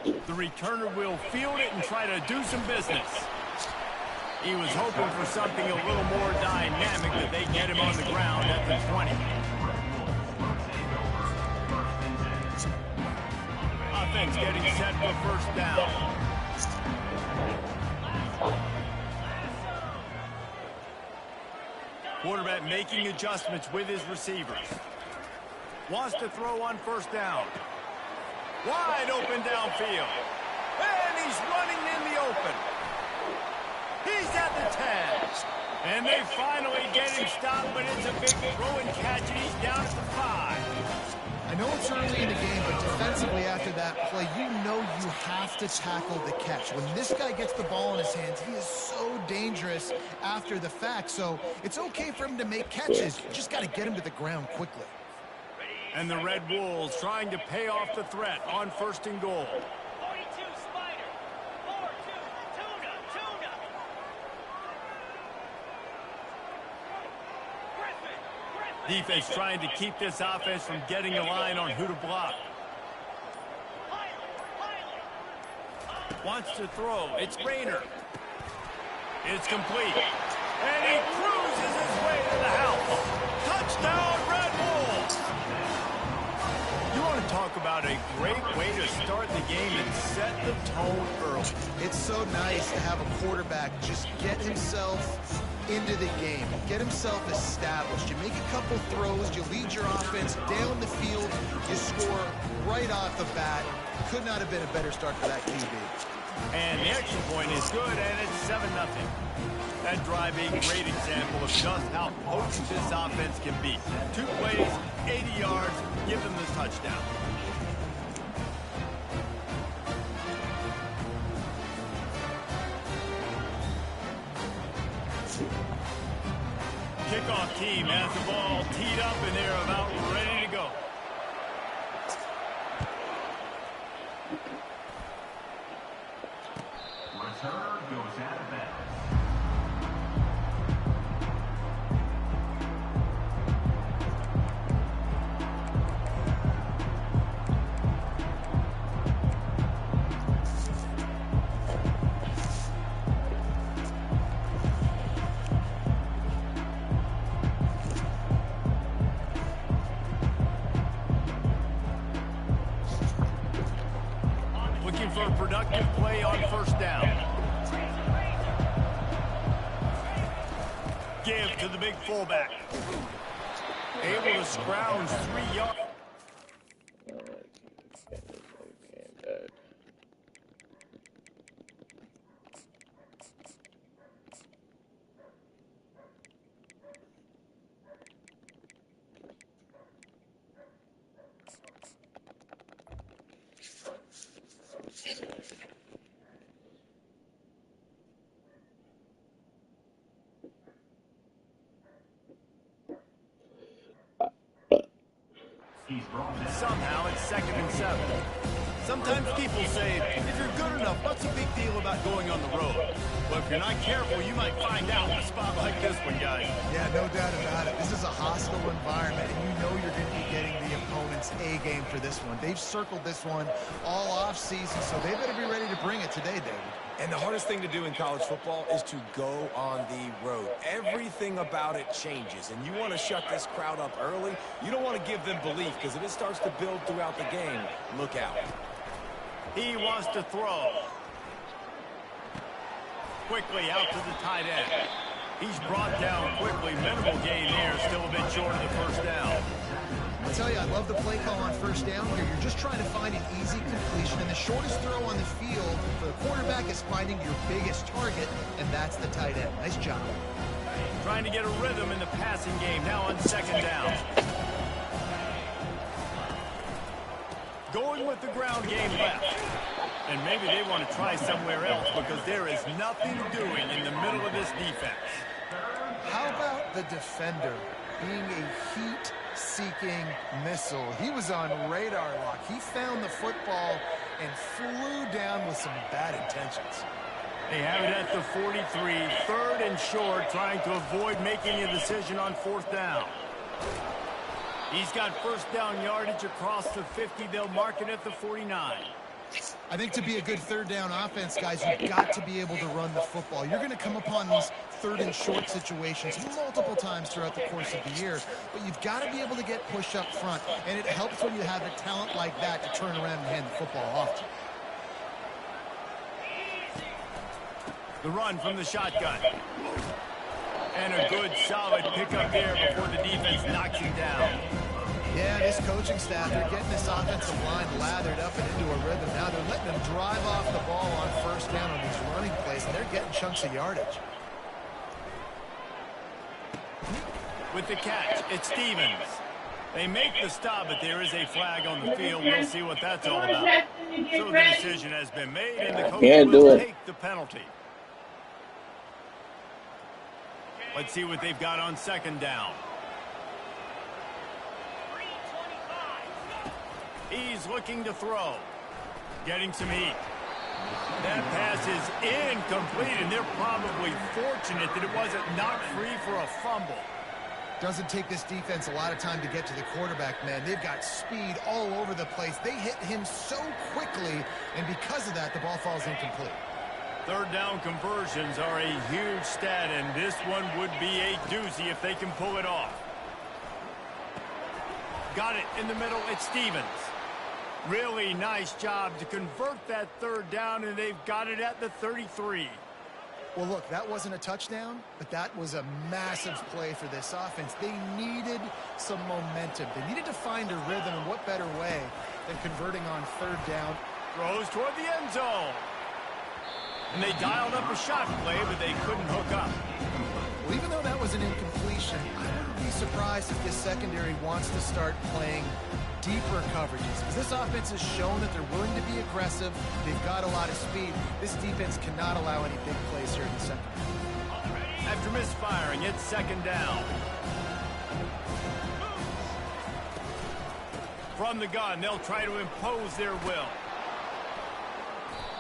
The returner will field it and try to do some business. He was hoping for something a little more dynamic, that they get him on the ground at the 20. Offense getting set for first down. Quarterback making adjustments with his receivers. Wants to throw on first down. Wide open downfield. And he's running in the open. He's at the 10. And they finally get him stopped, but it's a big throw and catch, and he's down at the 5. I know it's early in the game, but defensively after that play, you know you have to tackle the catch. When this guy gets the ball in his hands, he is so dangerous after the fact. So it's okay for him to make catches. You just got to get him to the ground quickly. And the Red Wolves trying to pay off the threat on first and goal. 42 Spider. 4-2 Tuna. Griffin. Defense trying to keep this offense from getting a line on who to block. Wants to throw. It's Rayner. It's complete. And he cruises his way to the house. Touchdown, Red Wolves! You want to talk about a great way to start the game and set the tone early. It's so nice to have a quarterback just get himself into the game, get himself established. You make a couple throws, you lead your offense down the field, you score right off the bat. Could not have been a better start for that QB. And the extra point is good, and it's 7-0. That drive a great example of just how potent this offense can be. 2 plays, 80 yards, give them the touchdown. Kickoff team has the ball teed up, and they're about ready to go. Return goes out of bounds. Looking for a productive play on first down. Give to the big fullback. Able to scrounge 3 yards. Somehow it's 2nd and 7. Sometimes people say, if you're good enough, what's the big deal about going on the road? Well, if you're not careful, you might find out in a spot like this one, guys. Yeah, no doubt about it. This is a hostile environment, and you know you're going to be getting the opponent's A game for this one. They've circled this one all off season, so they better be ready to bring it today, David. And the hardest thing to do in college football is to go on the road. Everything about it changes, and you want to shut this crowd up early. You don't want to give them belief, because if it starts to build throughout the game, look out. He wants to throw. Quickly out to the tight end. He's brought down quickly. Minimal gain there, still a bit short of the first down. I tell you, I love the play call on first down here. You're just trying to find an easy completion, and the shortest throw on the field for the quarterback is finding your biggest target, and that's the tight end. Nice job. Trying to get a rhythm in the passing game now on 2nd down. Going with the ground game left. And maybe they want to try somewhere else because there is nothing doing in the middle of this defense. How about the defender being a heat-seeking missile? He was on radar lock. He found the football and flew down with some bad intentions. They have it at the 43, 3rd and short, trying to avoid making a decision on 4th down. He's got first down yardage across the 50. They'll mark it at the 49. I think to be a good third down offense, guys, you've got to be able to run the football. You're going to come upon these third and short situations multiple times throughout the course of the year, but you've got to be able to get push up front, and it helps when you have a talent like that to turn around and hand the football off. The run from the shotgun. And a good, solid pickup there before the defense knocks him down. Yeah, this coaching staff, they're getting this offensive line lathered up and into a rhythm. Now they're letting them drive off the ball on first down on these running plays, and they're getting chunks of yardage. With the catch, it's Stevens. They make the stop, but there is a flag on the field. We'll see what that's all about. So the decision has been made, and the coach will take the penalty. Let's see what they've got on second down. He's looking to throw. Getting some heat. That pass is incomplete, and they're probably fortunate that it wasn't knocked free for a fumble. Doesn't take this defense a lot of time to get to the quarterback, man. They've got speed all over the place. They hit him so quickly, and because of that, the ball falls incomplete. Third down conversions are a huge stat, and this one would be a doozy if they can pull it off. Got it in the middle. It's Stevens. Really nice job to convert that third down, and they've got it at the 33. Well, look, that wasn't a touchdown, but that was a massive play for this offense. They needed some momentum. They needed to find a rhythm, and what better way than converting on third down. Throws toward the end zone. And they dialed up a shot play, but they couldn't hook up. Well, even though that was an incompletion, I wouldn't be surprised if this secondary wants to start playing deeper coverages, because this offense has shown that they're willing to be aggressive. They've got a lot of speed. This defense cannot allow any big plays here in the second. After misfiring, it's second down. From the gun, they'll try to impose their will.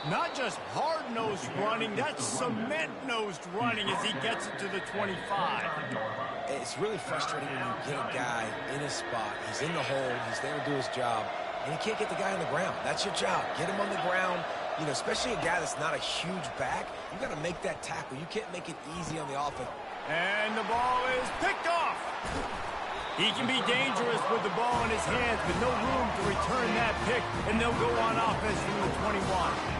Not just hard-nosed running, that's cement-nosed running as he gets it to the 25. It's really frustrating when you get a guy in his spot. He's in the hole. He's there to do his job, and you can't get the guy on the ground. That's your job. Get him on the ground. You know, especially a guy that's not a huge back. You got to make that tackle. You can't make it easy on the offense. And the ball is picked off. He can be dangerous with the ball in his hands, but no room to return that pick, and they'll go on offense from the 21.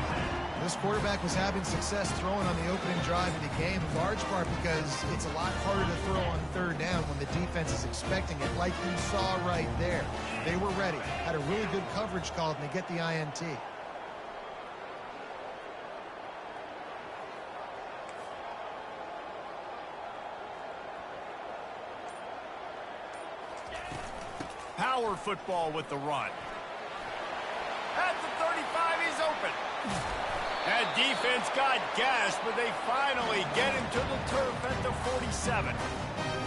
This quarterback was having success throwing on the opening drive of the game, in large part because it's a lot harder to throw on third down when the defense is expecting it, like you saw right there. They were ready, had a really good coverage called, and they get the INT. Power football with the run. At the 35, he's open. That defense got gashed, but they finally get him to the turf at the 47.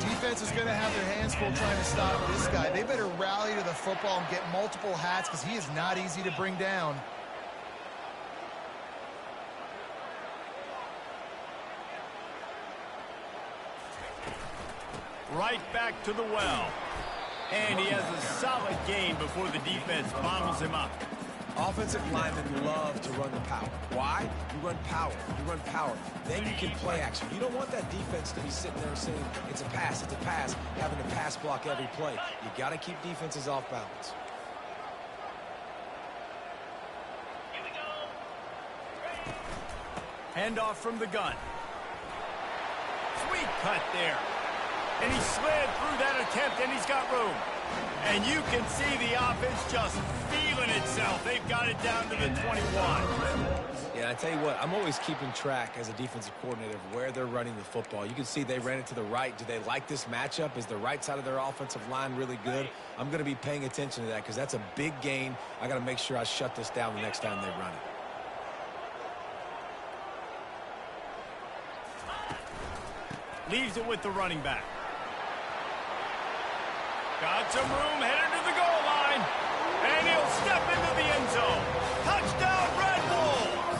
Defense is going to have their hands full trying to stop this guy. They better rally to the football and get multiple hats because he is not easy to bring down. Right back to the well. And he has a solid game before the defense bottles him up. Offensive linemen love to run the power. Why? You run power. You run power. Then you can play action. You don't want that defense to be sitting there saying, it's a pass, having to pass block every play. You got to keep defenses off balance. Handoff from the gun. Sweet cut there. And he slid through that attempt, and he's got room. And you can see the offense just feeling itself. They've got it down to the 21. Yeah, I tell you what, I'm always keeping track as a defensive coordinator of where they're running the football. You can see they ran it to the right. Do they like this matchup? Is the right side of their offensive line really good? I'm going to be paying attention to that because that's a big gain. I got to make sure I shut this down the next time they run it. Leaves it with the running back. Got some room, headed to the goal line. And he'll step into the end zone. Touchdown, Red Wolves!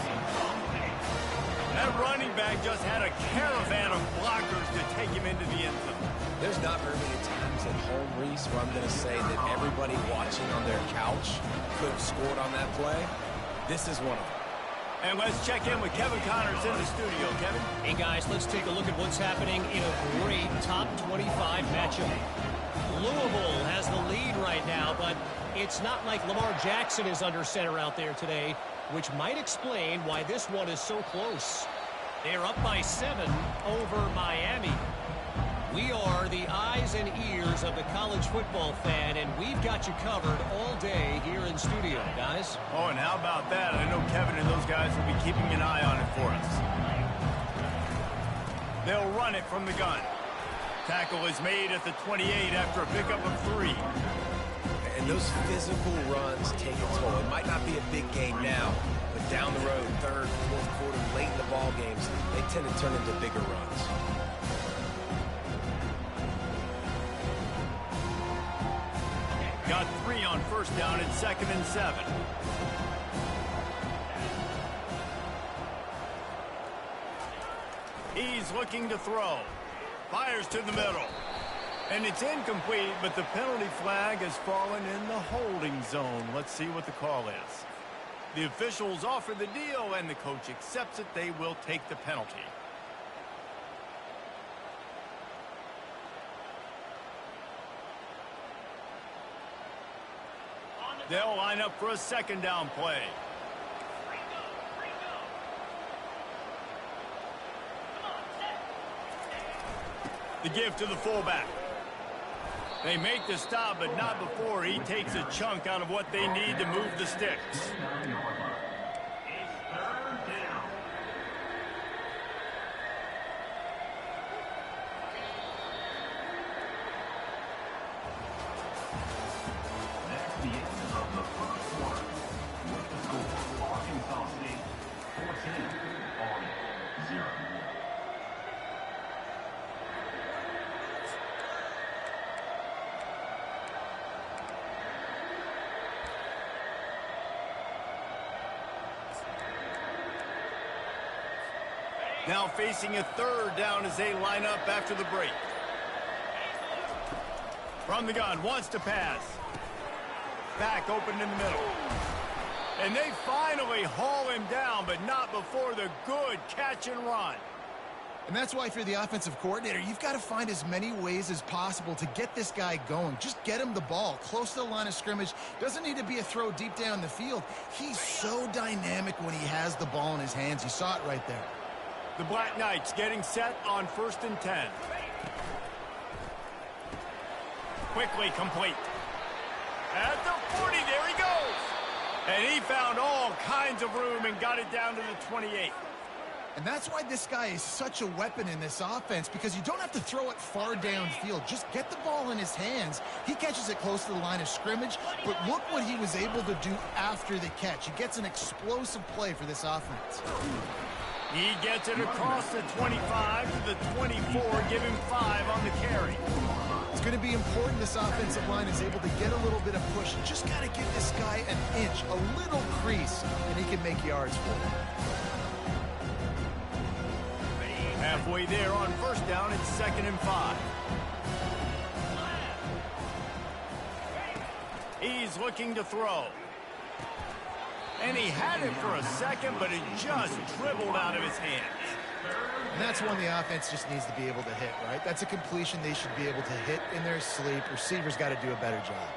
That running back just had a caravan of blockers to take him into the end zone. There's not very many times at home, Reese, where I'm going to say that everybody watching on their couch could have scored on that play. This is one of them. And let's check in with Kevin Connors in the studio. Kevin? Hey, guys, let's take a look at what's happening in a great top 25 matchup. Louisville has the lead right now, but it's not like Lamar Jackson is under center out there today, which might explain why this one is so close. They're up by 7 over Miami. We are the eyes and ears of the college football fan, and we've got you covered all day here in studio, guys. Oh, and how about that? I know Kevin and those guys will be keeping an eye on it for us. They'll run it from the gun. Tackle is made at the 28 after a pickup of 3. And those physical runs take a toll. It might not be a big game now, but down the road, third, fourth quarter, late in the ball games, they tend to turn into bigger runs. Got 3 on first down and 2nd and 7. He's looking to throw. Fires to the middle. And it's incomplete, but the penalty flag has fallen in the holding zone. Let's see what the call is. The officials offer the deal, and the coach accepts it. They will take the penalty. They'll line up for a 2nd down play. The give to the fullback. They make the stop, but not before he takes a chunk out of what they need to move the sticks. Now facing a 3rd down as they line up after the break. From the gun, wants to pass. Back open in the middle. And they finally haul him down, but not before the good catch and run. And that's why if you're the offensive coordinator, you've got to find as many ways as possible to get this guy going. Just get him the ball close to the line of scrimmage. Doesn't need to be a throw deep down the field. He's so dynamic when he has the ball in his hands. You saw it right there. The Black Knights getting set on 1st and 10. Quickly complete. At the 40, there he goes. And he found all kinds of room and got it down to the 28. And that's why this guy is such a weapon in this offense, because you don't have to throw it far downfield. Just get the ball in his hands. He catches it close to the line of scrimmage, but look what he was able to do after the catch. He gets an explosive play for this offense. He gets it across the 25 to the 24, give him 5 on the carry. It's going to be important this offensive line is able to get a little bit of push. Just got to give this guy an inch, a little crease, and he can make yards for him. Halfway there on 1st down, it's 2nd and 5. He's looking to throw. And he had it for a second, but it just dribbled out of his hands. And that's one the offense just needs to be able to hit, right? That's a completion they should be able to hit in their sleep. Receivers got to do a better job.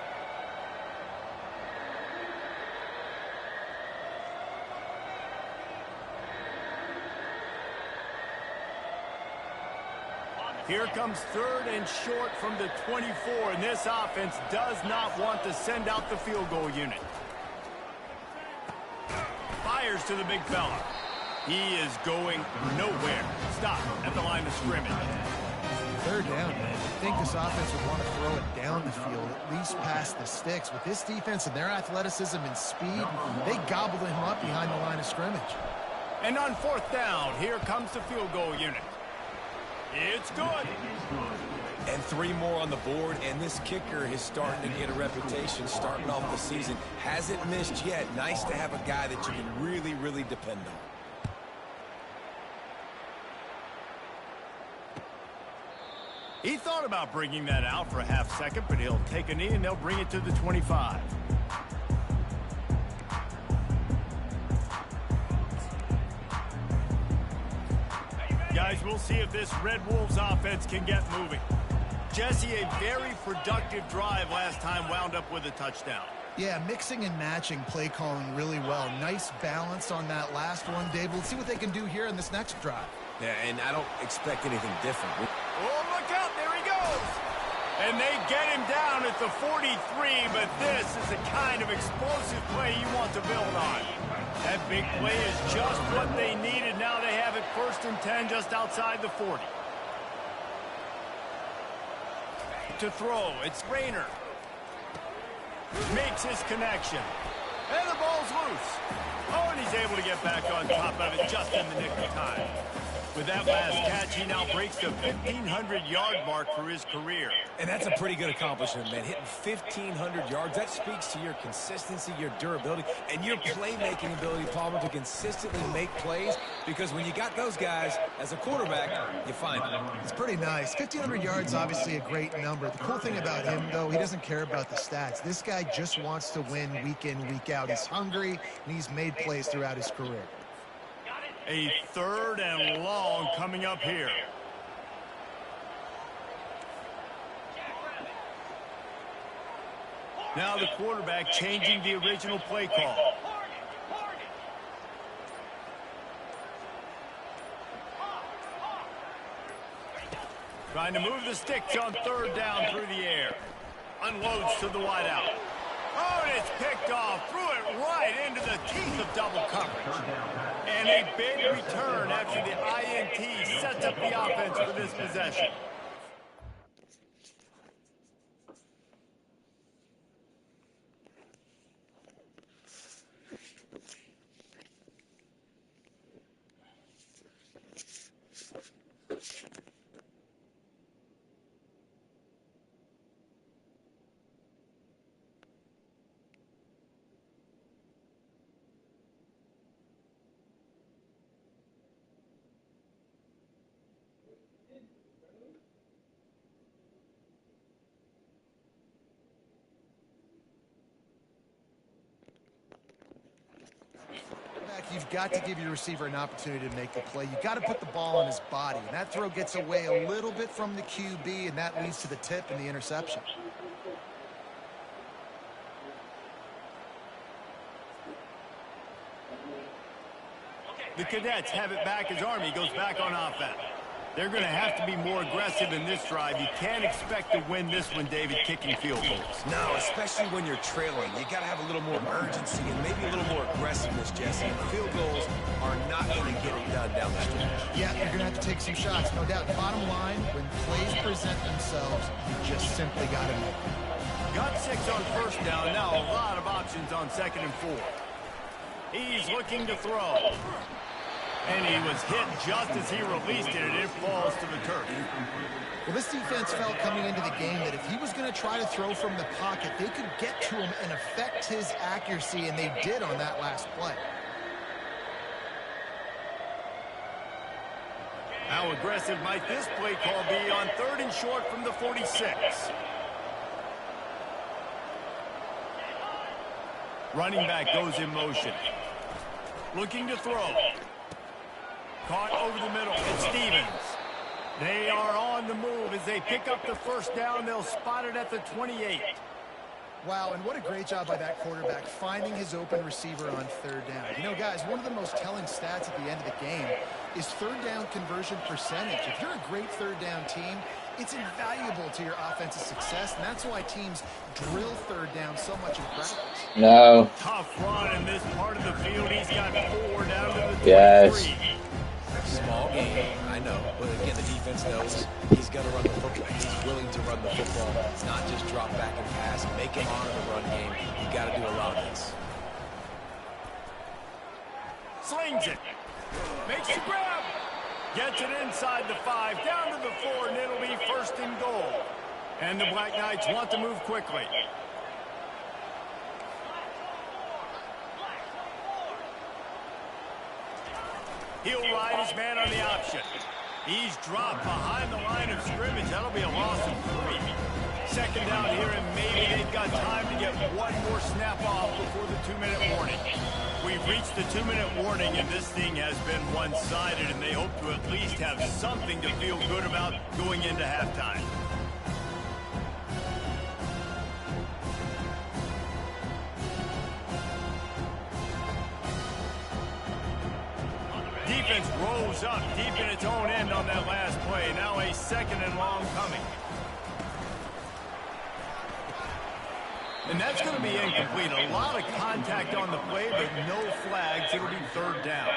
Here comes 3rd and short from the 24, and this offense does not want to send out the field goal unit. Fires to the big fella. He is going nowhere. Stop at the line of scrimmage. 3rd down, man. I think this offense would want to throw it down the field, at least past the sticks. With this defense and their athleticism and speed, they gobbled him up behind the line of scrimmage. And on 4th down, here comes the field goal unit. It's good. And 3 more on the board, and this kicker is starting to get a reputation starting off the season. Hasn't missed yet. Nice to have a guy that you can really, really depend on. He thought about bringing that out for a half second, but he'll take a knee and they'll bring it to the 25. Guys, we'll see if this Red Wolves offense can get moving. Jesse, a very productive drive last time wound up with a touchdown. Yeah, mixing and matching play calling really well. Nice balance on that last one, Dave. We'll see what they can do here in this next drive. Yeah, and I don't expect anything different. Oh, look out, there he goes. And they get him down at the 43, but this is the kind of explosive play you want to build on. That big play is just what they needed. Now they have it 1st and 10 just outside the 40. To throw, it's Rayner. Makes his connection. And the ball's loose. Oh, and he's able to get back on top of it just in the nick of time. With that last catch, he now breaks the 1,500-yard mark for his career. And that's a pretty good accomplishment, man. Hitting 1,500 yards, that speaks to your consistency, your durability, and your playmaking ability, Palmer, to consistently make plays. Because when you got those guys, as a quarterback, you find them. It's pretty nice. 1,500 yards, obviously a great number. The cool thing about him, though, he doesn't care about the stats. This guy just wants to win week in, week out. He's hungry, and he's made plays throughout his career. A 3rd and long coming up here. Now the quarterback changing the original play call. Trying to move the sticks on 3rd down through the air. Unloads to the wideout. Oh, and it's picked off. Threw it right into the teeth of double coverage. And a big return after the INT sets up the offense for this possession. You've got to give your receiver an opportunity to make the play. You've got to put the ball on his body. And that throw gets away a little bit from the QB, and that leads to the tip and the interception. The Cadets have it back as Army goes back on offense. They're going to have to be more aggressive in this drive. You can't expect to win this one, David, kicking field goals. No, especially when you're trailing. You got to have a little more urgency and maybe a little more aggressiveness, Jesse. Field goals are not going to get it done down the stretch. Yeah, you're going to have to take some shots, no doubt. Bottom line, when plays present themselves, you just simply got to make them. Got 6 on 1st down. Now a lot of options on 2nd and 4. He's looking to throw. And he was hit just as he released it, and it falls to the turf. Well, this defense felt coming into the game that if he was going to try to throw from the pocket, they could get to him and affect his accuracy, and they did on that last play. How aggressive might this play call be on 3rd and short from the 46? Running back goes in motion. Looking to throw. Caught over the middle. It's Stevens. They are on the move as they pick up the 1st down. They'll spot it at the 28. Wow, and what a great job by that quarterback finding his open receiver on 3rd down. You know, guys, one of the most telling stats at the end of the game is 3rd down conversion percentage. If you're a great 3rd down team, it's invaluable to your offensive success, and that's why teams drill 3rd down so much in practice. No. Tough run in this part of the field. He's got 4 down to the 23. Yes. Small game, I know, but again, the defense knows he's going to run the football. He's willing to run the football, not just drop back and pass, make him honor the run game. You got to do a lot of this. Slings it. Makes the grab. Gets it inside the 5, down to the 4, and it'll be 1st and goal. And the Black Knights want to move quickly. He'll ride his man on the option. He's dropped behind the line of scrimmage. That'll be a loss of 3. 2nd down here, and maybe they've got time to get one more snap off before the 2-minute warning. We we've reached the 2-minute warning, and this thing has been one-sided, and they hope to at least have something to feel good about going into halftime. Defense rolls up deep in its own end on that last play. Now a 2nd and long coming. And that's going to be incomplete. A lot of contact on the play, but no flags. It'll be 3rd down.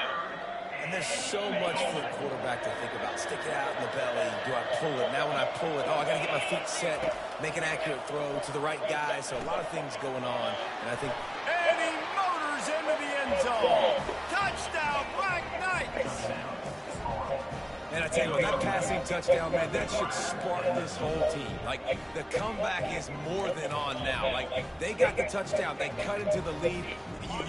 And there's so much for the quarterback to think about. Stick it out in the belly. Do I pull it? Now when I pull it, I got to get my feet set, make an accurate throw to the right guy. So a lot of things going on. And I think... And he motors into the end zone. Touchdown, Black Knights. And I tell you what, that passing touchdown, man, that should spark this whole team. Like, the comeback is more than on now. Like, they got the touchdown. They cut into the lead.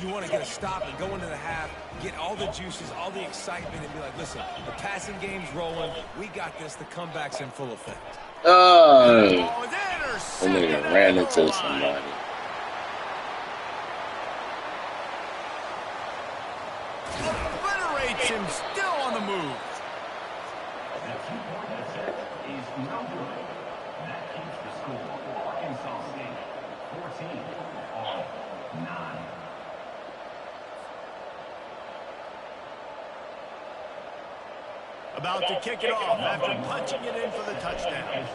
You want to get a stop and go into the half, get all the juices, all the excitement, and be like, listen, the passing game's rolling. We got this. The comeback's in full effect. Oh, that nigga ran into somebody. Obliterates him, still on the move. The 2-point attempt is no good. That keeps the score for Arkansas State 14-9. About to kick it off after punching it in for the touchdown.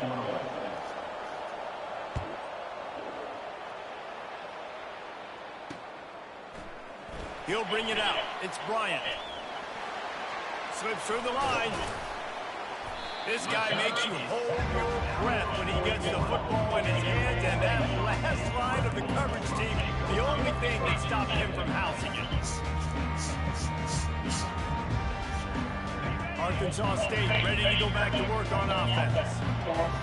He'll bring it out. It's Bryant. Slips through the line. This guy makes you hold your breath when he gets the football in his hands, and that last line of the coverage team, the only thing that stopped him from housing it. Arkansas State ready to go back to work on offense.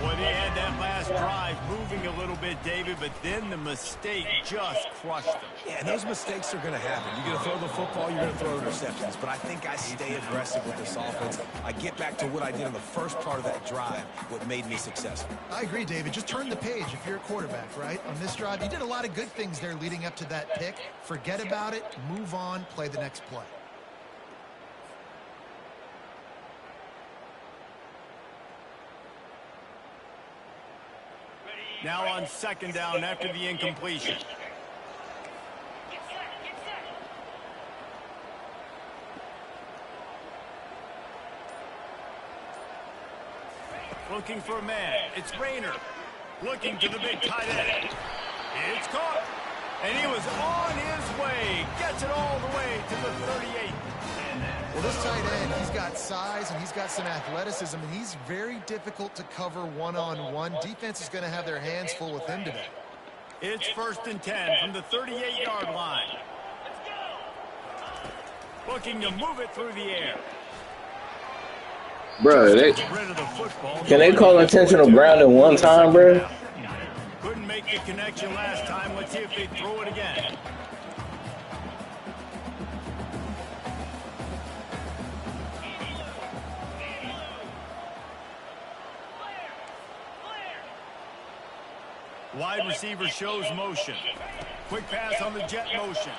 Boy, they had that last drive moving a little bit, David, but then the mistake just crushed them. Yeah, and those mistakes are going to happen. You're going to throw the football, you're going to throw interceptions. But I think I stay aggressive with this offense. I get back to what I did in the first part of that drive, what made me successful. I agree, David. Just turn the page if you're a quarterback, right? On this drive, you did a lot of good things there leading up to that pick. Forget about it, move on, play the next play. Now on 2nd down after the incompletion. Looking for a man. It's Rayner. Looking to the big tight end. It's caught. And he was on his way. Gets it all the way to the 38. Well, this tight end, he's got size and he's got some athleticism, and he's very difficult to cover one-on-one. Defense is going to have their hands full with him today. It's 1st and 10 from the 38-yard line. Looking to move it through the air. Bro, can they call intentional grounding one time, bro? Couldn't make the connection last time. Let's see if they throw it again. Wide receiver shows motion. Quick pass on the jet motion.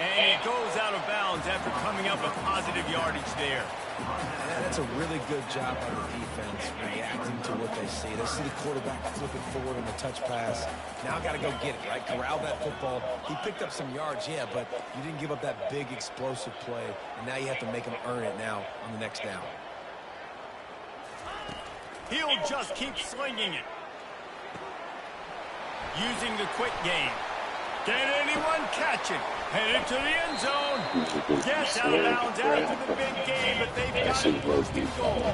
And he goes out of bounds after coming up with positive yardage there. That's a really good job by the defense reacting to what they see. They see the quarterback flipping forward on the touch pass. Now got to go get it, right? Corral that football. He picked up some yards, yeah, but you didn't give up that big explosive play. And now you have to make him earn it now on the next down. He'll just keep slinging it. Using the quick game. Can anyone catch it? Headed to the end zone. Gets out of bounds after the big game, but they've got it first and goal.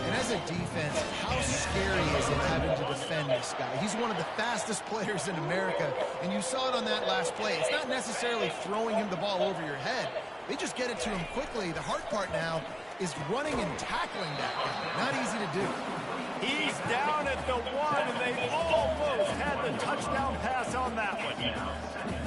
And as a defense, how scary is it having to defend this guy? He's one of the fastest players in America, and you saw it on that last play. It's not necessarily throwing him the ball over your head. They just get it to him quickly. The hard part now is running and tackling that guy. Not easy to do. He's down at the 1, and they almost had the touchdown pass on that one.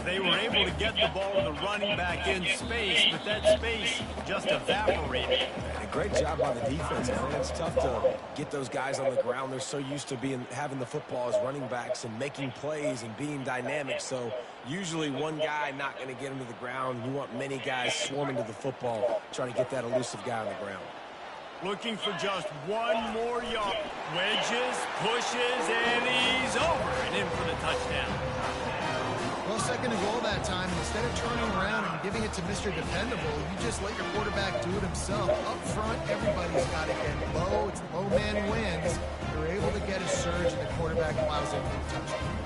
They were able to get the ball to the running back in space, but that space just evaporated. And a great job by the defense. I think it's tough to get those guys on the ground. They're so used to having the football as running backs and making plays and being dynamic. So usually one guy not going to get him to the ground. You want many guys swarming to the football, trying to get that elusive guy on the ground. Looking for just one more yard. Wedges, pushes, and he's over and in for the touchdown. Well, second and goal that time. Instead of turning around and giving it to Mr. Dependable, you just let your quarterback do it himself. Up front, everybody's got to get low. It's low man wins. They're able to get a surge, and the quarterback allows it for the touchdown.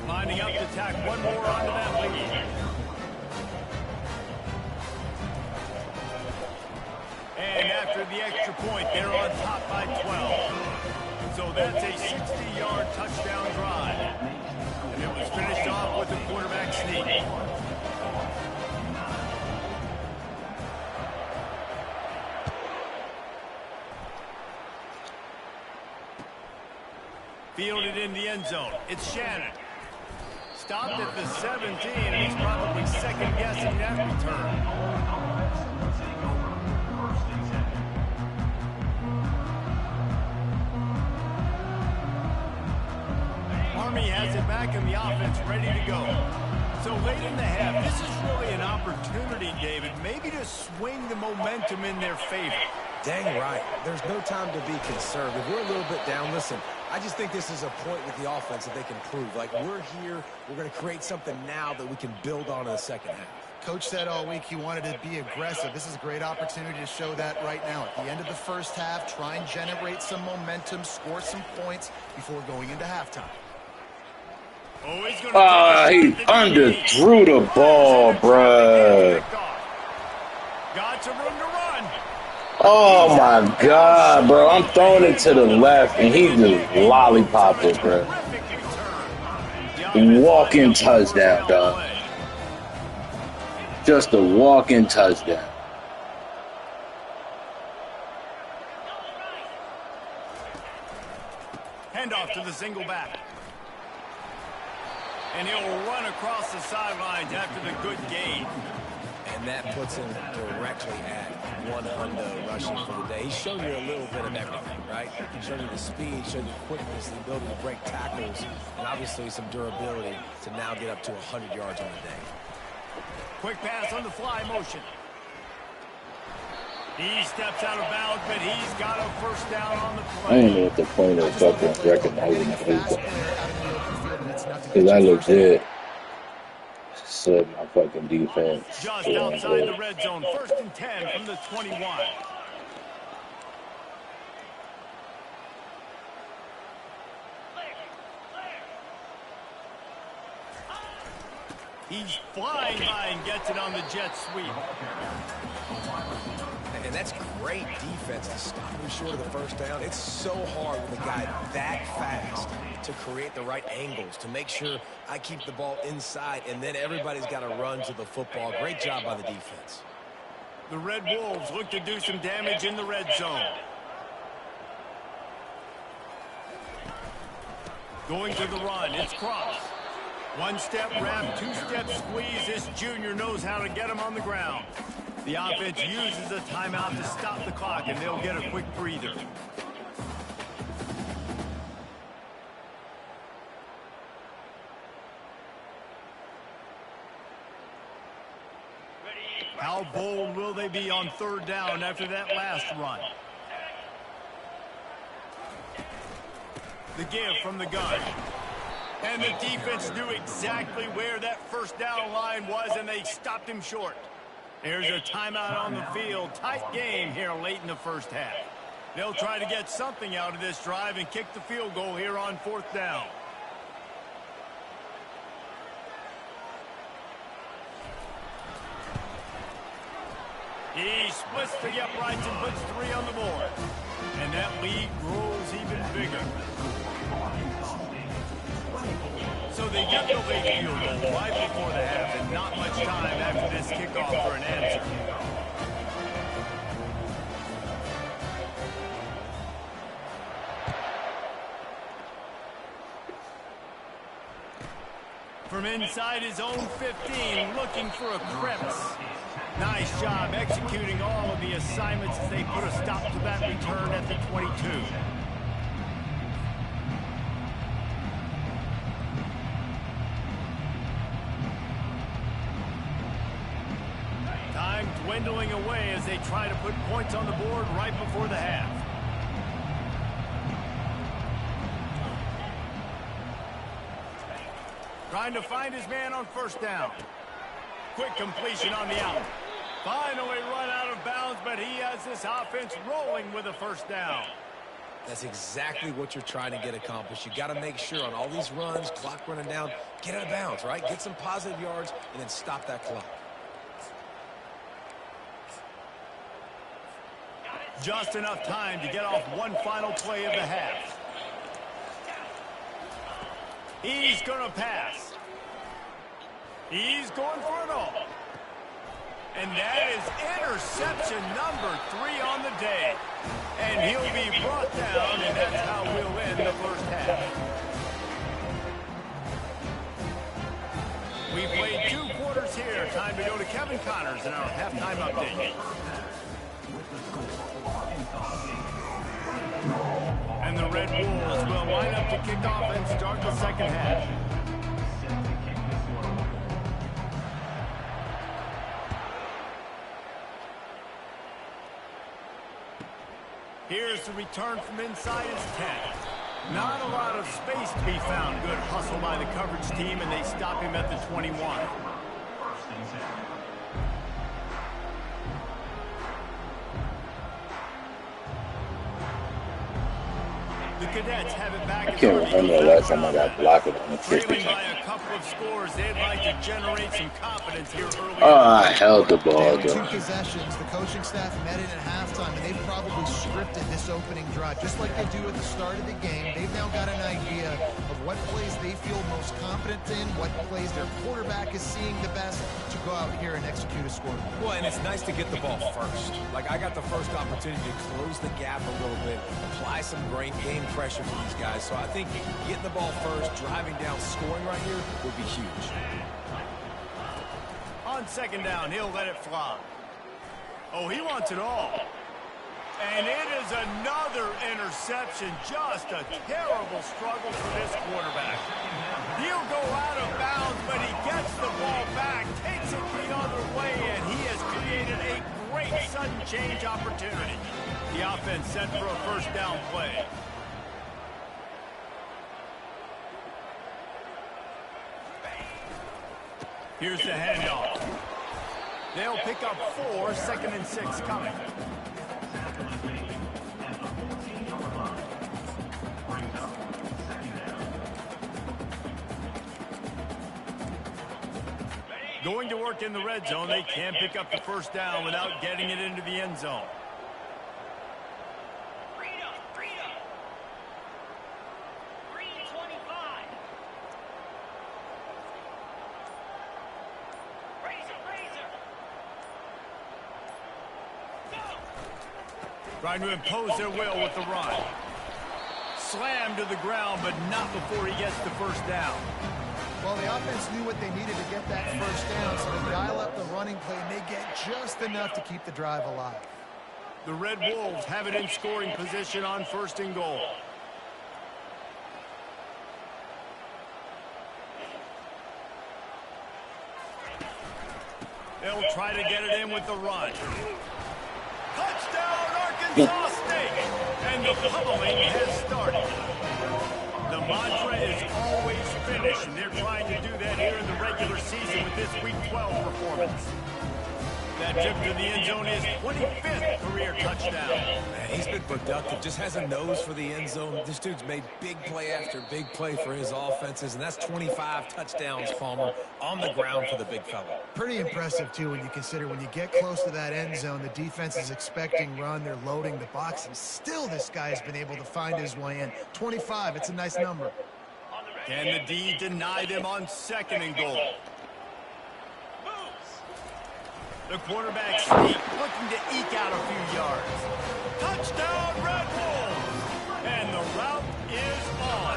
Lining up to tack one more onto that lead. And after the extra point, they're on top by 12. So that's a 60-yard touchdown drive. And it was finished off with the quarterback sneak. Fielded in the end zone. It's Shannon. Stopped at the 17, and he's probably second-guessing that return. Army has it back in the offense, ready to go. So late in the half, this is really an opportunity, David, maybe to swing the momentum in their favor. Dang right. There's no time to be conservative. We're a little bit down. Listen, I just think this is a point with the offense that they can prove. Like, we're here, we're going to create something now that we can build on in the second half. Coach said all week he wanted to be aggressive. This is a great opportunity to show that right now. At the end of the first half, try and generate some momentum, score some points before going into halftime. Oh, he underthrew the ball, bruh. Got some room to run. Oh my God, bro! I'm throwing it to the left, and he just lollipopped it, bro. Walking touchdown, dog. Just a walking touchdown. Handoff to the single back. And he'll run across the sidelines after the good gain. And that puts him directly at 100 rushing for the day. He's shown you a little bit of everything, right? He's shown you the speed, shown you the quickness, the ability to break tackles, and obviously some durability to now get up to 100 yards on the day. Quick pass on the fly motion. He steps out of bounds, but he's got a first down on the play. I ain't know what the point of fucking recognizing everything. Because I legit said my fucking defense. Just outside the red zone, 1st and 10 from the 21. He's flying by and gets it on the jet sweep. And that's great defense to stop him short of the first down. It's so hard with a guy that fast to create the right angles, to make sure I keep the ball inside, and then everybody's got to run to the football. Great job by the defense. The Red Wolves look to do some damage in the red zone. Going to the run, it's Cross. One-step wrap, two-step squeeze. This junior knows how to get him on the ground. The offense uses a timeout to stop the clock, and they'll get a quick breather. How bold will they be on 3rd down after that last run? The give from the gun. And the defense knew exactly where that 1st down line was, and they stopped him short. There's a timeout on the field. Tight game here late in the first half. They'll try to get something out of this drive and kick the field goal here on 4th down. He splits the uprights and puts 3 on the board. And that lead grows even bigger. So they get the late field goal right before the half, and not much time after this kickoff for an answer. from inside his own 15, looking for a crevice. Nice job executing all of the assignments as they put a stop to that return at the 22. Time dwindling away as they try to put points on the board right before the half. Trying to find his man on first down. Quick completion on the out. Finally run out of bounds, but he has this offense rolling with a first down. That's exactly what you're trying to get accomplished. You got to make sure on all these runs, clock running down, get out of bounds, right? Get some positive yards and then stop that clock. Just enough time to get off one final play of the half. He's going to pass. He's going for it all. And that is interception number 3 on the day. And he'll be brought down, and that's how we'll end the first half. We played 2 quarters here. Time to go to Kevin Connors in our halftime update. And the Red Wolves will line up to kick off and start the second half. Here's the return from inside his 10. Not a lot of space to be found. Good hustle by the coverage team, and they stop him at the 21. The Cadets have it back. I can't remember the last time I got blocked on the 50. Trailing by a couple of scores, they'd like to generate some confidence here early. Oh, I held the ball, Down 2 though. possessions, the coaching staff met in at halftime, and they've probably scripted this opening drive just like they do at the start of the game. They've now got an idea of what plays they feel most confident in, what plays their quarterback is seeing the best to go out here and execute a score. Well, and it's nice to get the ball first. Like, I got the first opportunity to close the gap a little bit, apply some great game pressure for these guys. So I think getting the ball first, driving down, scoring right here would be huge. On second down, he'll let it fly. Oh, he wants it all. And it is another interception. Just a terrible struggle for this quarterback. He'll go out of bounds, but he gets the ball back, takes it the other way, and he has created a great sudden change opportunity. The offense set for a first down play. Here's the handoff. They'll pick up 4, 2nd and 6 coming. Going to work in the red zone. They can't pick up the first down without getting it into the end zone. Trying to impose their will with the run. Slammed to the ground, but not before he gets the first down. Well, the offense knew what they needed to get that first down, so they dial up the running play, and they get just enough to keep the drive alive. The Red Wolves have it in scoring position on 1st and goal. They'll try to get it in with the run. Touchdown, Arkansas State! And the pummeling has started. The mantra is always finish, and they're trying to do that here in the regular season with this Week 12 performance. That trip to the end zone is 25th career touchdown. Man, he's been productive, just has a nose for the end zone. This dude's made big play after big play for his offenses, and that's 25 touchdowns, Palmer, on the ground for the big fella. Pretty impressive, too, when you consider when you get close to that end zone, the defense is expecting run, they're loading the box, and still this guy has been able to find his way in. 25, it's a nice number. Can the D deny them on 2nd and goal? The quarterback sneak, looking to eke out a few yards. Touchdown, Red Wolves! And the route is on.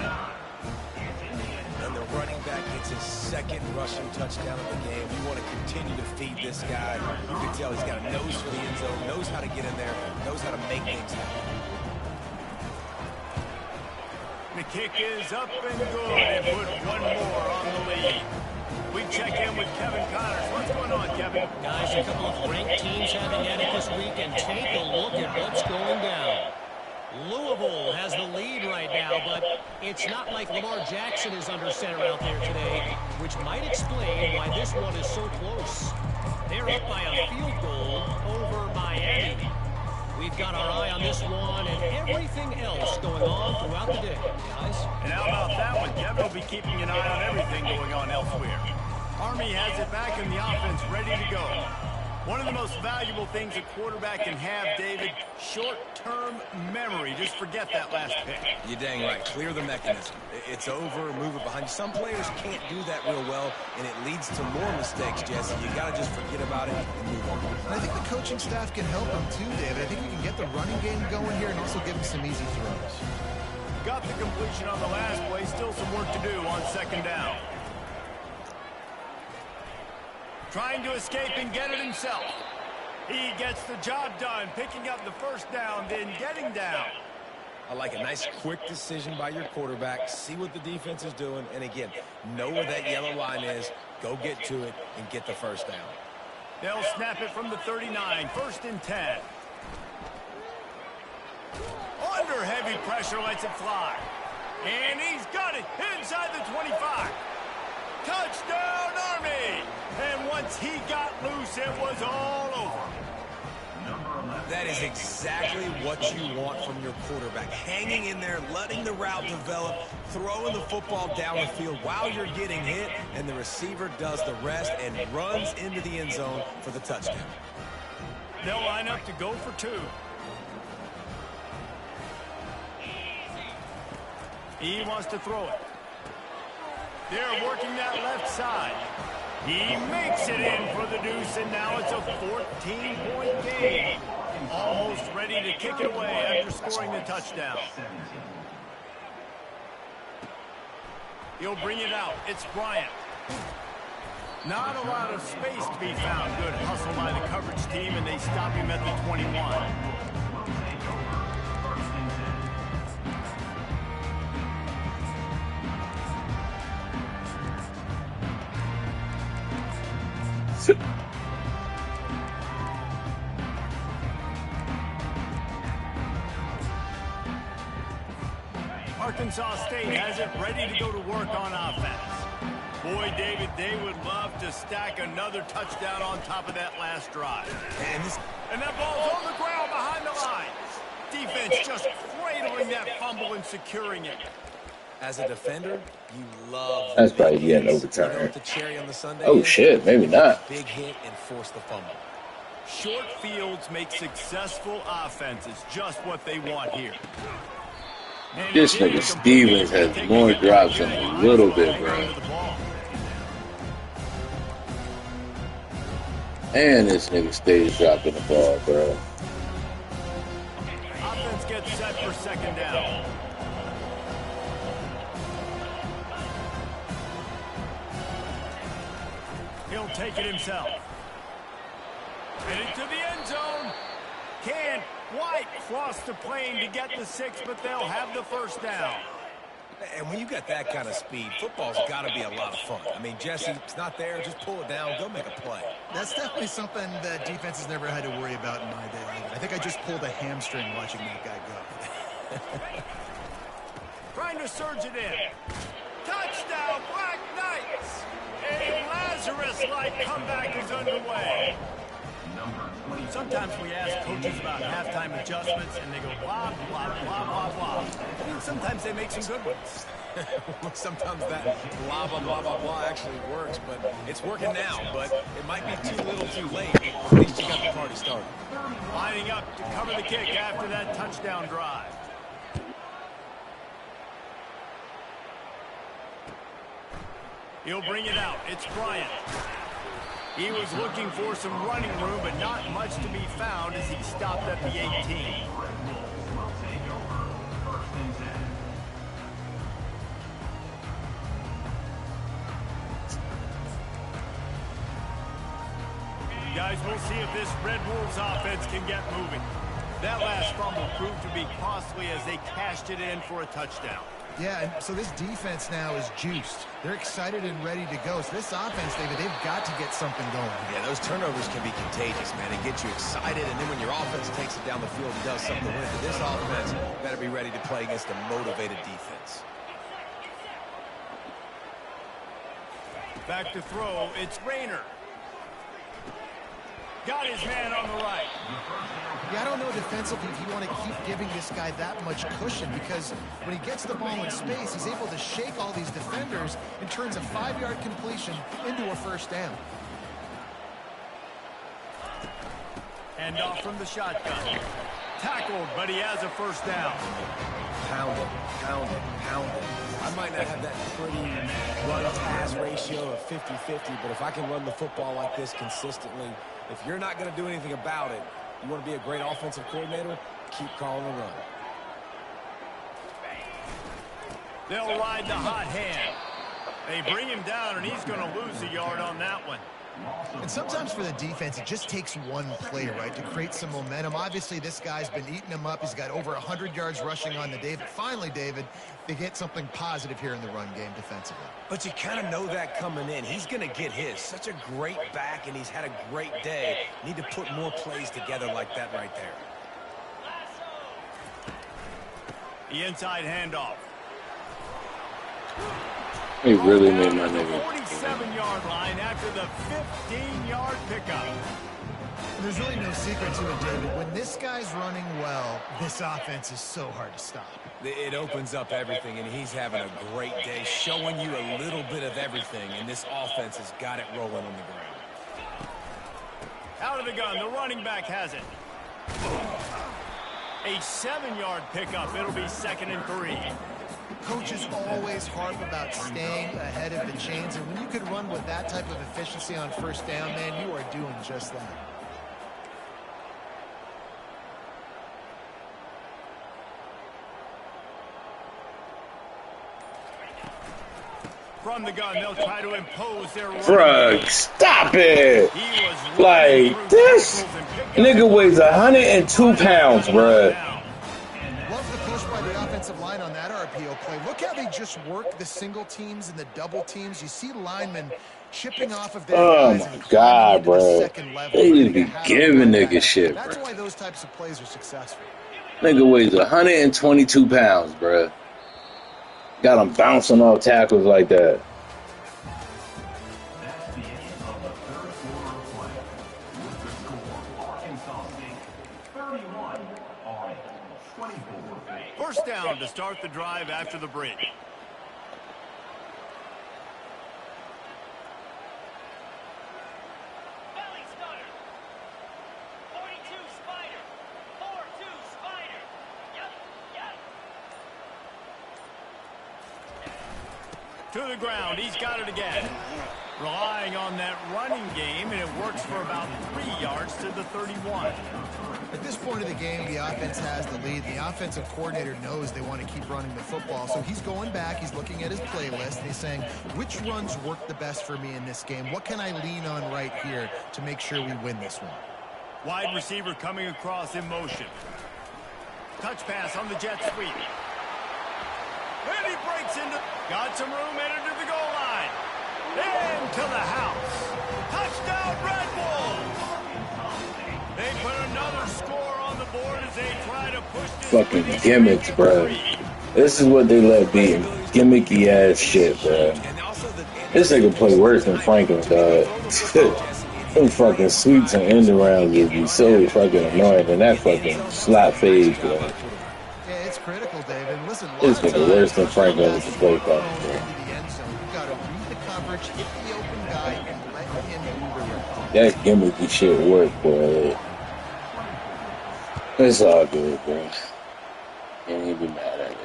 And the running back gets his second rushing touchdown of the game. You want to continue to feed this guy. You can tell he's got a nose for the end zone, knows how to get in there, knows how to make things happen. The kick is up and good and put one more on the lead. We check in with Kevin Connors. What's going on, Kevin? Guys, a couple of ranked teams having at it this week, and take a look at what's going down. Louisville has the lead right now, but it's not like Lamar Jackson is under center out there today, which might explain why this one is so close. They're up by a field goal over Miami. We've got our eye on this one and everything else going on throughout the day, guys. And how about that one? Kevin will be keeping an eye on everything going on elsewhere. Army has it back in the offense, ready to go. One of the most valuable things a quarterback can have, David, short-term memory. Just forget that last pick. You're dang right. Clear the mechanism. It's over, move it behind you. Some players can't do that real well, and it leads to more mistakes, Jesse. You got to just forget about it and move on. And I think the coaching staff can help him too, David. I think we can get the running game going here and also give him some easy throws. Got the completion on the last play. Still some work to do on second down. Trying to escape and get it himself. He gets the job done, picking up the first down, then getting down. I like a nice quick decision by your quarterback. See what the defense is doing. And again, know where that yellow line is. Go get to it and get the first down. They'll snap it from the 39. First and 10. Under heavy pressure, lets it fly. And he's got it inside the 25. Touchdown, Army! And once he got loose, it was all over. That is exactly what you want from your quarterback. Hanging in there, letting the route develop, throwing the football down the field while you're getting hit, and the receiver does the rest and runs into the end zone for the touchdown. They'll line up to go for two. He wants to throw it. They're working that left side. He makes it in for the deuce, and now it's a 14-point game. Almost ready to kick it away after scoring the touchdown. He'll bring it out. It's Bryant. Not a lot of space to be found. Good hustle by the coverage team, and they stop him at the 21. Arkansas State has it ready to go to work on offense. Boy, David, they would love to stack another touchdown on top of that last drive. And that ball's on the ground behind the line. Defense just cradling that fumble and securing it. As a defender, you love... That's probably getting overturned. You know what the cherry on the sundae Oh, is? shit, maybe not. Big hit and force the fumble. Short fields make successful offenses just what they want here. And This nigga Stevens has more drops than a little bit, bro. And this nigga stays dropping the ball, bro. Offense gets set for second down. He'll take it himself. And into the end zone. Can't quite cross the plane to get the 6, but they'll have the first down. And when you got that kind of speed, football's got to be a lot of fun. I mean, Jesse, it's not there. Just pull it down. Go make a play. That's definitely something that defenses never had to worry about in my day. I think I just pulled a hamstring watching that guy go. Trying to surge it in. Touchdown, Black Knights! A Lazarus-like comeback is underway. Sometimes we ask coaches about halftime adjustments, and they go blah, blah, blah, blah, blah. I mean, sometimes they make some good ones. Sometimes that blah, blah, blah, blah, blah actually works, but it's working now. But it might be too little too late. At least you got the party started. Lining up to cover the kick after that touchdown drive. He'll bring it out. It's Bryant. He was looking for some running room, but not much to be found as he stopped at the 18. Guys, we'll see if this Red Wolves offense can get moving. That last fumble proved to be costly as they cashed it in for a touchdown. Yeah, and so this defense now is juiced. They're excited and ready to go. So this offense, David, they've got to get something going. Yeah, those turnovers can be contagious, man. It gets you excited, and then when your offense takes it down the field and does something with it, this offense better be ready to play against a motivated defense. Back to throw, it's Rayner. Got his man on the right. Yeah, I don't know defensively if you want to keep giving this guy that much cushion, because when he gets the ball in space, he's able to shake all these defenders and turns a 5-yard completion into a first down. Hand off from the shotgun. Tackled, but he has a first down. Pound it, pound it, pound it. I might not have that pretty run-pass ratio of 50-50, but if I can run the football like this consistently, if you're not going to do anything about it, you want to be a great offensive coordinator, keep calling the run. They'll ride the hot hand. They bring him down, and he's going to lose a yard on that one. And sometimes for the defense, it just takes one play, right, to create some momentum. Obviously, this guy's been eating him up. He's got over 100 yards rushing on the day. But finally, David, they get something positive here in the run game defensively. But you kind of know that coming in. He's going to get his. Such a great back, and he's had a great day. Need to put more plays together like that right there. The inside handoff. He really made my nigga. 47-yard line after the 15-yard pickup. There's really no secret to it, David. When this guy's running well, this offense is so hard to stop. It opens up everything, and he's having a great day, showing you a little bit of everything, and this offense has got it rolling on the ground. Out of the gun, the running back has it. A 7-yard pickup. It'll be 2nd and 3. Coaches always harp about staying ahead of the chains, and when you can run with that type of efficiency on first down, man, you are doing just that. From the gun, they'll try to impose their run. Frog, stop it! Like, this nigga weighs 102 pounds, bruh. Love the push by the offensive line on that RPO play. Look how they just work the single teams and the double teams. You see linemen chipping off of their Oh guys my and God, climbing into the bro. second level. They just be They have giving that. niggas shit, That's bro. why those types of plays are successful. Nigga weighs 122 pounds, bruh. Got him bouncing off tackles like that. That's the end of the third quarter of play. With the score, Arkansas State 31, Oregon 24. First down to start the drive after the break. Belly stunner. 42 Spider. 4-2 Spider. Yep, yep. To the ground, he's got it again. Relying on that running game, and it works for about 3 yards to the 31. At this point of the game, the offense has the lead. The offensive coordinator knows they want to keep running the football. So he's going back, he's looking at his playlist, and he's saying, which runs work the best for me in this game? What can I lean on right here to make sure we win this one? Wide receiver coming across in motion. Touch pass on the jet sweep. And he breaks into... Got some room, entered to the goal line. Into the house. Touchdown, Red Wolves! They put another score on the board as they try to push this... Fucking gimmicks, bro. This is what they let be. Gimmicky ass shit, bro. This nigga play worse than Franklin, dog. Them fucking sweeps and end arounds would be so fucking annoying, and that fucking slot fade, bro. Yeah, it's critical, David. Listen, This nigga worse than Franklin with the play call, bro. Into the end zone. You got to read the coverage, hit the open guy, and let him do the rest. That gimmicky shit work, boy. It's all good, bro. Can't even be mad at it.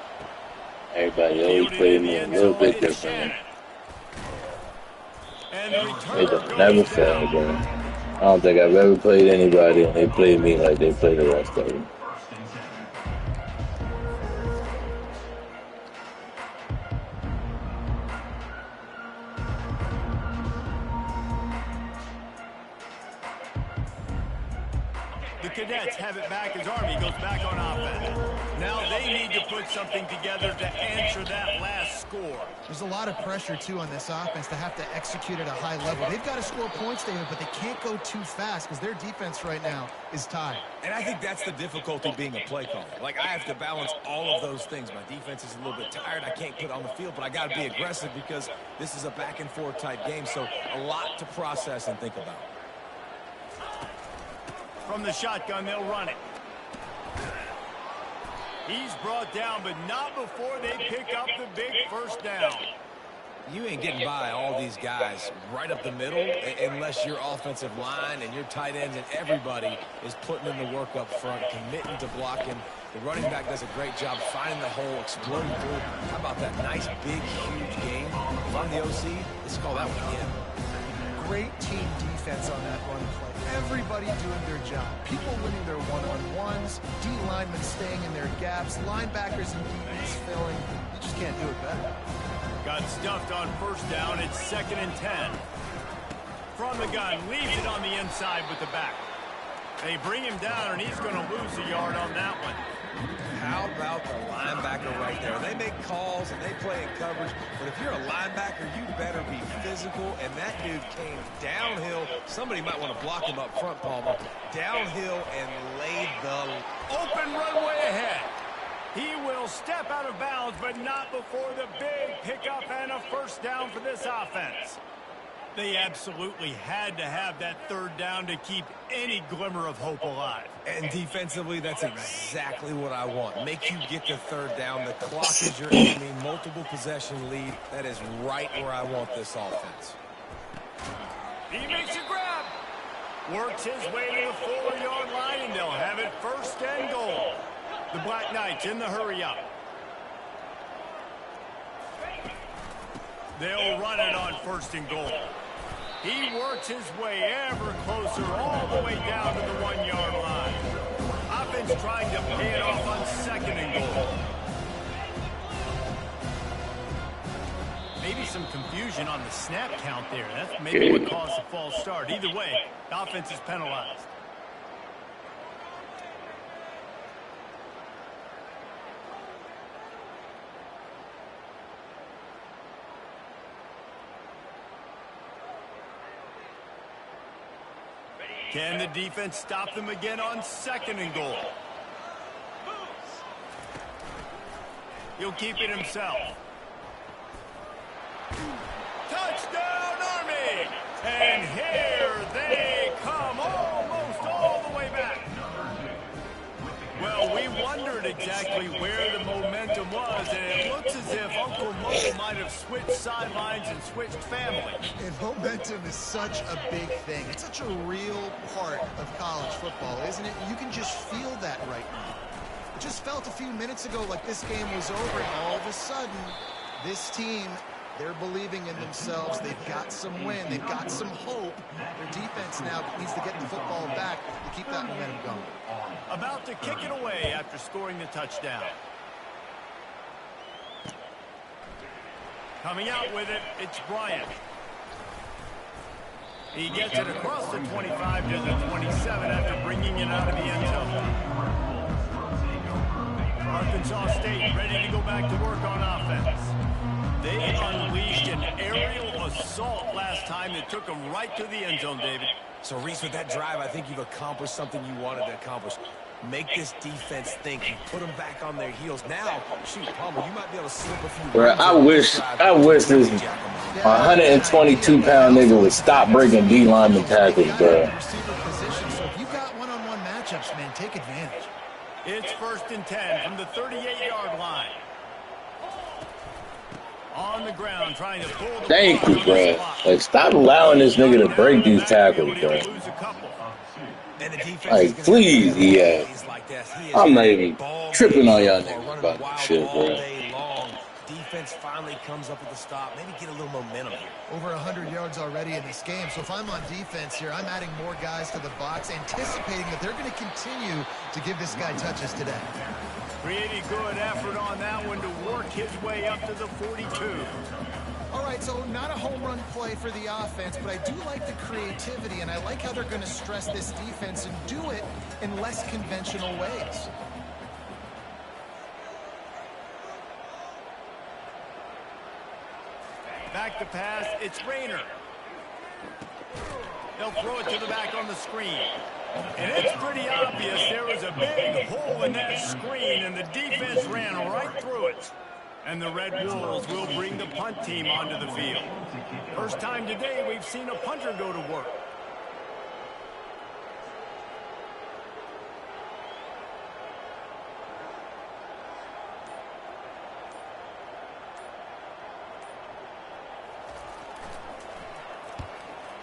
Everybody always play me a little bit different. And the They return don't goes never fail, down. bro. I don't think I've ever played anybody and they played me like they play the rest of them. The Cadets have it back as Army goes back on offense. Now they need to put something together to answer that last score. There's a lot of pressure, too, on this offense to have to execute at a high level. They've got to score points, David, but they can't go too fast because their defense right now is tied. And I think that's the difficulty being a play caller. Like, I have to balance all of those things. My defense is a little bit tired. I can't put on the field, but I got to be aggressive because this is a back-and-forth type game, so a lot to process and think about. From the shotgun, they'll run it. He's brought down, but not before they pick up the big first down. You ain't getting by all these guys right up the middle unless your offensive line and your tight ends and everybody is putting in the work up front, committing to blocking. The running back does a great job finding the hole, exploding through. How about that nice, big, huge game? If I'm the OC, let's call that one in. Great team defense on that run play. Everybody doing their job. People winning their one-on-ones, D linemen staying in their gaps, linebackers and DBs filling. You just can't do it better. Got stuffed on first down. It's 2nd and 10. From the gun, leaves it on the inside with the back. They bring him down, and he's going to lose a yard on that one. How about the linebacker right there? They make calls and they play in coverage, but if you're a linebacker, you better be physical, and that dude came downhill. Somebody might want to block him up front, Palmer. Downhill and laid the open runway ahead. He will step out of bounds, but not before the big pickup and a first down for this offense. They absolutely had to have that third down to keep any glimmer of hope alive. And defensively, that's exactly what I want. Make you get the third down. The clock is your enemy. Multiple possession lead. That is right where I want this offense. He makes a grab. Works his way to the 4-yard line, and they'll have it 1st and goal. The Black Knights in the hurry-up. They'll run it on 1st and goal. He works his way ever closer all the way down to the 1-yard line. Offense trying to pay it off on 2nd and goal. Maybe some confusion on the snap count there. That's maybe what caused the false start. Either way, the offense is penalized. Can the defense stop them again on 2nd and goal? He'll keep it himself. Touchdown, Army! And here they come, almost all the way back. Well, we wondered exactly where the momentum was, and it looks as if Uncle Mo might have switched sidelines and switched families. And momentum is such a big thing. It's such a real part of college football, isn't it? You can just feel that right now. It just felt a few minutes ago like this game was over, and all of a sudden, this team, they're believing in themselves. They've got some win. They've got some hope. Their defense now needs to get the football back to keep that momentum going. About to kick it away after scoring the touchdown. Coming out with it, it's Bryant. He gets it across the 25 to the 27 after bringing it out of the end zone. Arkansas State ready to go back to work on offense. They unleashed an aerial assault last time that took them right to the end zone, David. So, Reese, with that drive, I think you've accomplished something you wanted to accomplish. Make this defense think. You put them back on their heels. Now, shoot, Palmer, you might be able to slip a few. Bro, I wish this 122-pound nigga would stop breaking D lineman tackles, bro. So if you've got one-on-one matchups, man, take advantage. It's 1st and 10 from the 38-yard line. On the ground, trying to pull the Thank you, bro. Like, stop allowing this nigga to break these tackles, bro. Like, please, yeah. I'm not even tripping on y'all niggas about this shit, bro. Defense finally comes up with the stop. Maybe get a little momentum here. Over 100 yards already in this game. So if I'm on defense here, I'm adding more guys to the box, anticipating that they're going to continue to give this guy touches today. Pretty good effort on that one to work his way up to the 42. All right, so not a home run play for the offense, but I do like the creativity, and I like how they're going to stress this defense and do it in less conventional ways. Back to pass, it's Rayner. They'll throw it to the back on the screen. And it's pretty obvious there was a big hole in that screen, and the defense ran right through it. And the Red Wolves will bring the punt team onto the field. First time today we've seen a punter go to work.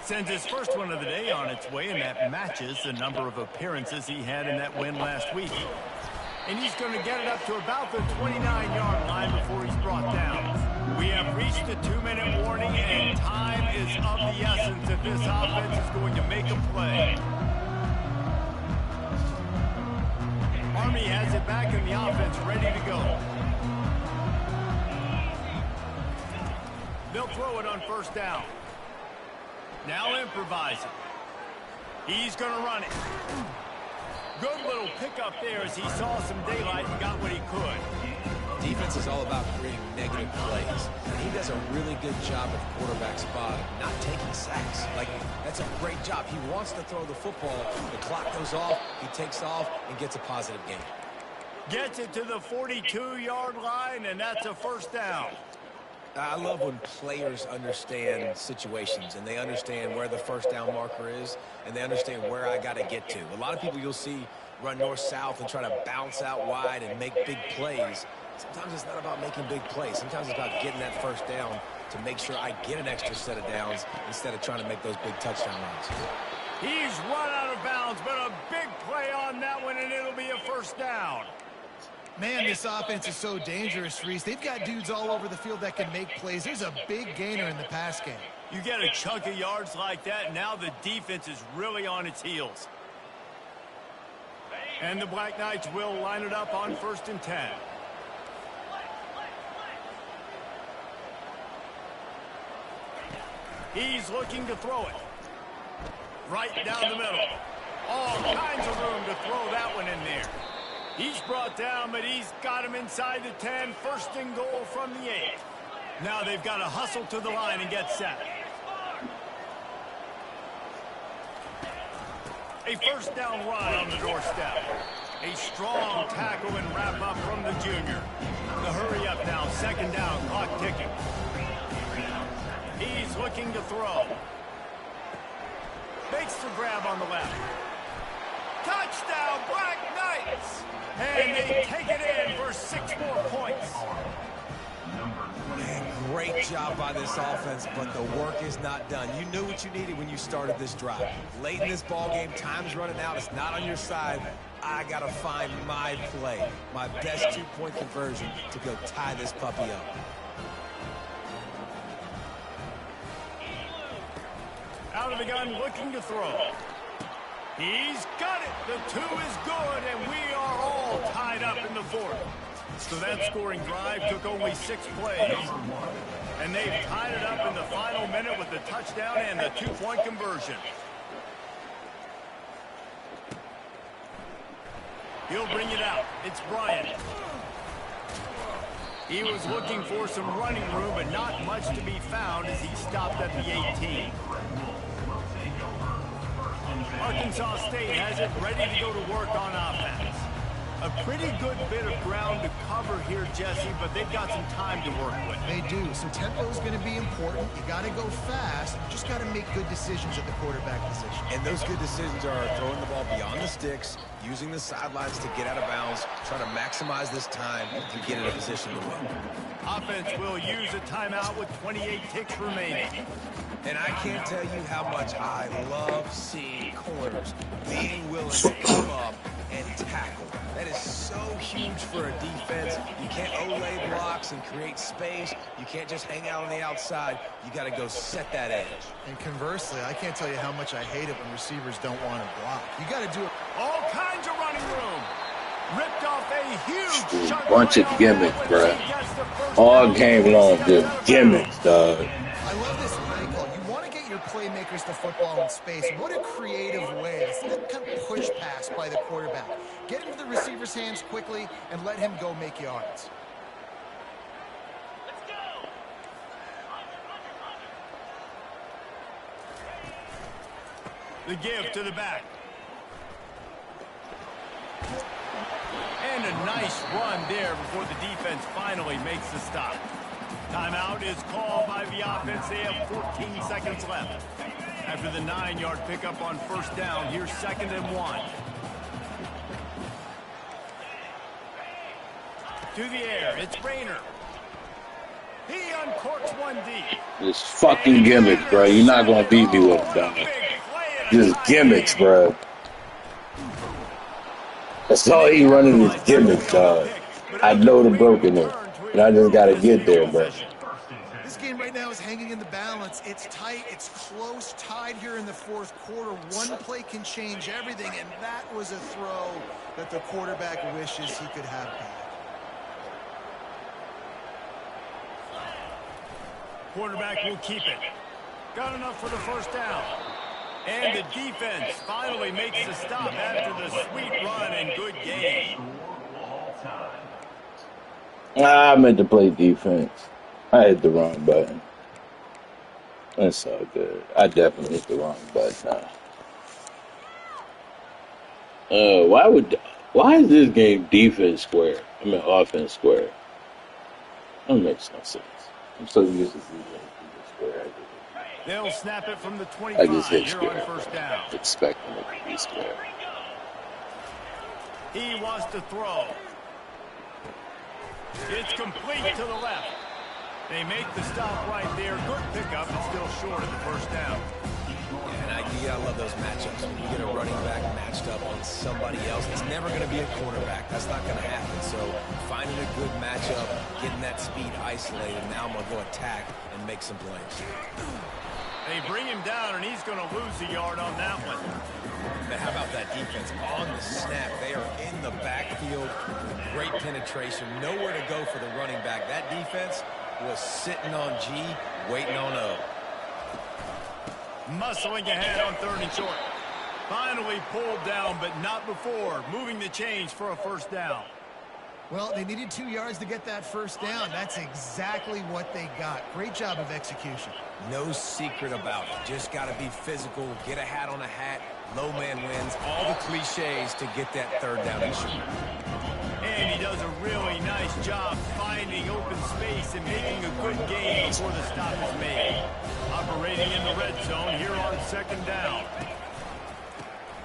Sends his first one of the day on its way, and that matches the number of appearances he had in that win last week. And he's going to get it up to about the 29-yard line before he's brought down. We have reached the 2-minute warning, and time is of the essence if this offense is going to make a play. Army has it back in the offense, ready to go. They'll throw it on first down. Now improvising. He's going to run it. Good little pickup there as he saw some daylight and got what he could. Defense is all about creating negative plays. And he does a really good job at the quarterback spot of not taking sacks. Like, that's a great job. He wants to throw the football. The clock goes off. He takes off and gets a positive gain. Gets it to the 42-yard line, and that's a first down. I love when players understand situations and they understand where the first down marker is and they understand where I got to get to. A lot of people you'll see run north-south and try to bounce out wide and make big plays. Sometimes it's not about making big plays. Sometimes it's about getting that first down to make sure I get an extra set of downs instead of trying to make those big touchdown runs. He's run out of bounds, but a big play on that one, and it'll be a first down. Man, this offense is so dangerous, Reese. They've got dudes all over the field that can make plays. There's a big gainer in the pass game. You get a chunk of yards like that, now the defense is really on its heels. And the Black Knights will line it up on 1st and 10. He's looking to throw it. Right down the middle. All kinds of room to throw that one in there. He's brought down, but he's got him inside the 10. 1st and goal from the 8. Now they've got to hustle to the line and get set. A first down run on the doorstep. A strong tackle and wrap up from the junior. The hurry up now, 2nd down, clock ticking. He's looking to throw. Makes the grab on the left. Touchdown, Black Knights! And they take it in for 6 more points. Man, great job by this offense, but the work is not done. You knew what you needed when you started this drive. Late in this ball game, time's running out. It's not on your side. I got to find my play, my best 2-point conversion to go tie this puppy up. Out of the gun, looking to throw. He's got it. The 2 is good, and we are all tied up in the 4th. So that scoring drive took only 6 plays. And they've tied it up in the final minute with the touchdown and the 2-point conversion. He'll bring it out. It's Bryant. He was looking for some running room, but not much to be found as he stopped at the 18. Arkansas State has it ready to go to work on offense. A pretty good bit of ground to cover here, Jesse, but they've got some time to work with. They do. So tempo is going to be important. You got to go fast. You just got to make good decisions at the quarterback position. And those good decisions are throwing the ball beyond the sticks, using the sidelines to get out of bounds, trying to maximize this time to get in a position to win. Offense will use a timeout with 28 ticks remaining. And I can't tell you how much I love seeing corners being willing to come up and tackle. That is so huge for a defense. You can't olay blocks and create space. You can't just hang out on the outside. You got to go set that edge. And conversely, I can't tell you how much I hate it when receivers don't want to block. You got to do it. All kinds of running room. Ripped off a huge chunk bunch of gimmicks, of bruh. He gets the 1st All game long, just gimmicks, dog. I love this play call. You want to get your playmakers to football in space. What a creative way. That kind of push pass by the quarterback. Get into the receiver's hands quickly and let him go make yards. Let's go. The give to the back. And a nice run there before the defense finally makes the stop. Timeout is called by the offense. They have 14 seconds left. After the 9-yard pickup on first down, here's 2nd and 1. To the air, it's Rayner. He uncorks one deep. Just fucking gimmicks, bro. You're not gonna beat me with it, dog. Just gimmicks, bro. That's all he running is gimmicks, dog. I know the broken it, and I just gotta get there, bro. This game right now is hanging in the balance. It's tight. It's close. Tied here in the fourth quarter. One play can change everything, and that was a throw that the quarterback wishes he could have back. Quarterback will keep it. Got enough for the first down. And the defense finally makes the stop after the sweet run and good game. I meant to play defense. I hit the wrong button. That's all good. I definitely hit the wrong button now. Why is this game defense square? I mean offense square. That makes no sense. I'm so used to defense square. They'll snap it from the 25 I just hit here square. on first down. Expecting it to be square. He wants to throw. It's complete to the left. They make the stop right there. Good pickup, but still short of the first down. And you gotta love those matchups. When you get a running back matched up on somebody else, it's never going to be a quarterback. That's not going to happen. So finding a good matchup, getting that speed isolated, now I'm going to go attack and make some plays. They bring him down, and he's going to lose a yard on that one. But how about that defense on the snap? They are in the backfield. Great penetration. Nowhere to go for the running back. That defense was sitting on G, waiting on O. Muscling ahead on 3rd and short. Finally pulled down, but not before. Moving the chains for a first down. Well, they needed 2 yards to get that first down. That's exactly what they got. Great job of execution. No secret about it. Just got to be physical, get a hat on a hat, low man wins, all the cliches to get that 3rd down and short. And he does a really nice job finding open space and making a good game before the stop is made. Operating in the red zone here on 2nd down.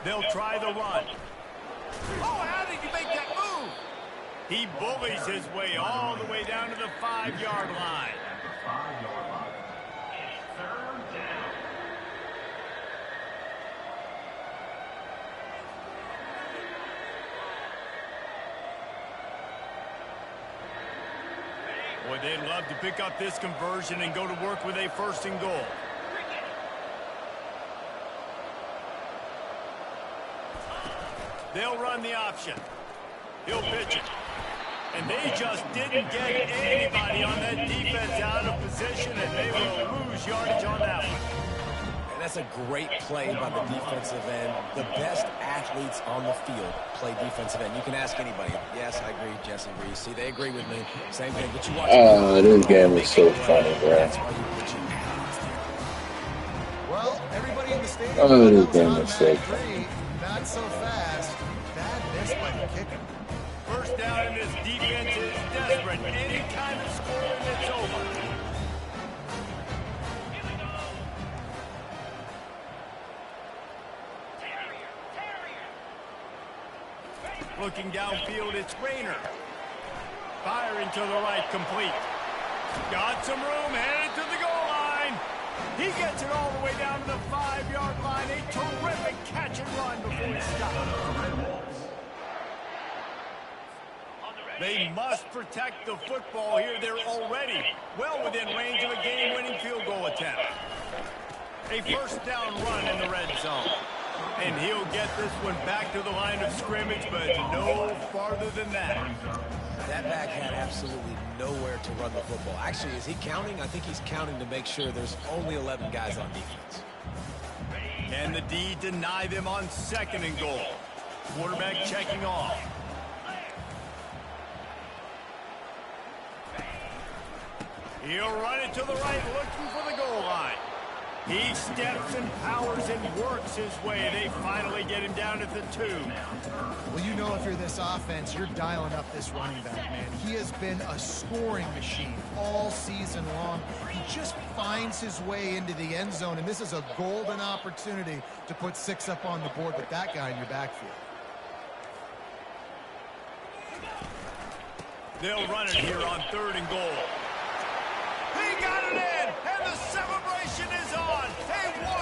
They'll try the run. Oh, how did he make that move? He bullies his way all the way down to the 5-yard line. Boy, they'd love to pick up this conversion and go to work with a 1st and goal. They'll run the option. He'll pitch it. And they just didn't get anybody on that defense out of position, and they will lose yardage on that one. And that's a great play by the defensive end. The best athletes on the field play defensive end. You can ask anybody. Yes, I agree. Jesse agrees. See, they agree with me. Same thing. But you watch. This game is so funny, bro. That's why you put your athletes there. Well, everybody in the stadium. This game is so funny. Not so fast. Bad miss by the kicker. First down, and this defense is desperate. Any kind of score, and it's over. Looking downfield, it's Rayner. Firing to the right, complete. Got some room, headed to the goal line. He gets it all the way down to the 5-yard line. A terrific catch and run before he stops. They must protect the football here. They're already well within range of a game-winning field goal attempt. A first down run in the red zone. And he'll get this one back to the line of scrimmage, but no farther than that. That back had absolutely nowhere to run the football. Actually, is he counting? I think he's counting to make sure there's only 11 guys on defense. And the D deny them on 2nd and goal. Quarterback checking off. He'll run it to the right, looking for the goal line. He steps and powers and works his way. They finally get him down at the 2. Well, you know if you're this offense, you're dialing up this running back, man. He has been a scoring machine all season long. He just finds his way into the end zone, and this is a golden opportunity to put 6 up on the board with that guy in your backfield. They'll run it here on 3rd and goal. He got it in, and the celebration is on. A